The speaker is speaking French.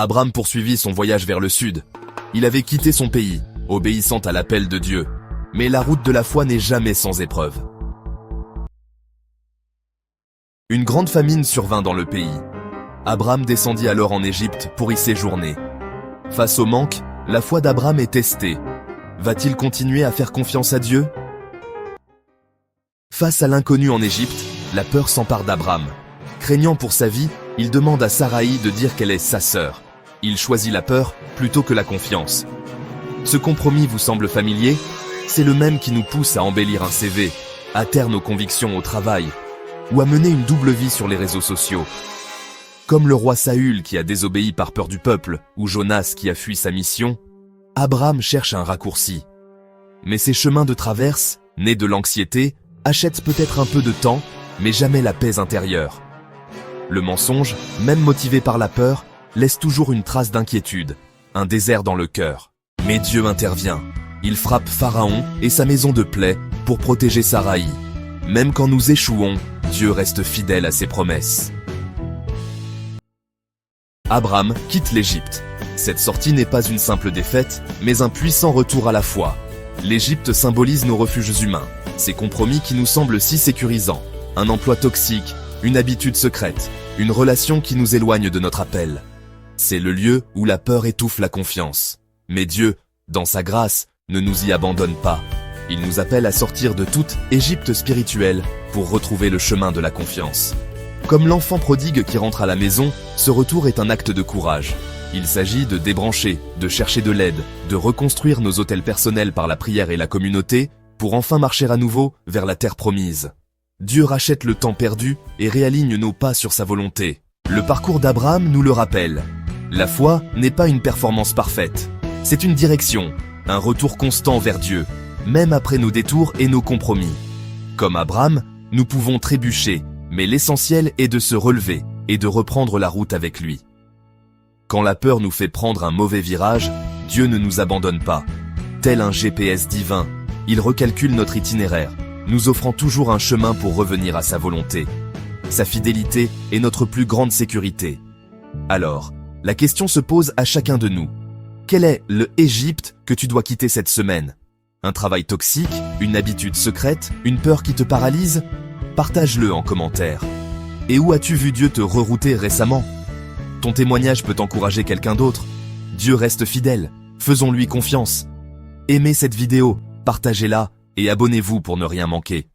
Abram poursuivit son voyage vers le sud. Il avait quitté son pays, obéissant à l'appel de Dieu. Mais la route de la foi n'est jamais sans épreuve. Une grande famine survint dans le pays. Abram descendit alors en Égypte pour y séjourner. Face au manque, la foi d'Abram est testée. Va-t-il continuer à faire confiance à Dieu? Face à l'inconnu en Égypte, la peur s'empare d'Abram. Craignant pour sa vie, il demande à Saraï de dire qu'elle est sa sœur. Il choisit la peur plutôt que la confiance. Ce compromis vous semble familier? C'est le même qui nous pousse à embellir un CV, à taire nos convictions au travail, ou à mener une double vie sur les réseaux sociaux. Comme le roi Saül qui a désobéi par peur du peuple, ou Jonas qui a fui sa mission, Abram cherche un raccourci. Mais ces chemins de traverse, nés de l'anxiété, achètent peut-être un peu de temps, mais jamais la paix intérieure. Le mensonge, même motivé par la peur, laisse toujours une trace d'inquiétude, un désert dans le cœur. Mais Dieu intervient. Il frappe Pharaon et sa maison de plaie pour protéger Saraï. Même quand nous échouons, Dieu reste fidèle à ses promesses. Abram quitte l'Égypte. Cette sortie n'est pas une simple défaite, mais un puissant retour à la foi. L'Égypte symbolise nos refuges humains, ces compromis qui nous semblent si sécurisants. Un emploi toxique, une habitude secrète, une relation qui nous éloigne de notre appel. C'est le lieu où la peur étouffe la confiance. Mais Dieu, dans sa grâce, ne nous y abandonne pas. Il nous appelle à sortir de toute Égypte spirituelle pour retrouver le chemin de la confiance. Comme l'enfant prodigue qui rentre à la maison, ce retour est un acte de courage. Il s'agit de débrancher, de chercher de l'aide, de reconstruire nos autels personnels par la prière et la communauté, pour enfin marcher à nouveau vers la terre promise. Dieu rachète le temps perdu et réaligne nos pas sur sa volonté. Le parcours d'Abraham nous le rappelle. La foi n'est pas une performance parfaite. C'est une direction, un retour constant vers Dieu, même après nos détours et nos compromis. Comme Abraham, nous pouvons trébucher, mais l'essentiel est de se relever et de reprendre la route avec lui. Quand la peur nous fait prendre un mauvais virage, Dieu ne nous abandonne pas. Tel un GPS divin, il recalcule notre itinéraire, nous offrant toujours un chemin pour revenir à sa volonté. Sa fidélité est notre plus grande sécurité. Alors, la question se pose à chacun de nous. Quel est le Égypte que tu dois quitter cette semaine? Un travail toxique? Une habitude secrète? Une peur qui te paralyse? Partage-le en commentaire. Et où as-tu vu Dieu te rerouter récemment? Ton témoignage peut encourager quelqu'un d'autre. Dieu reste fidèle, faisons-lui confiance. Aimez cette vidéo, partagez-la et abonnez-vous pour ne rien manquer.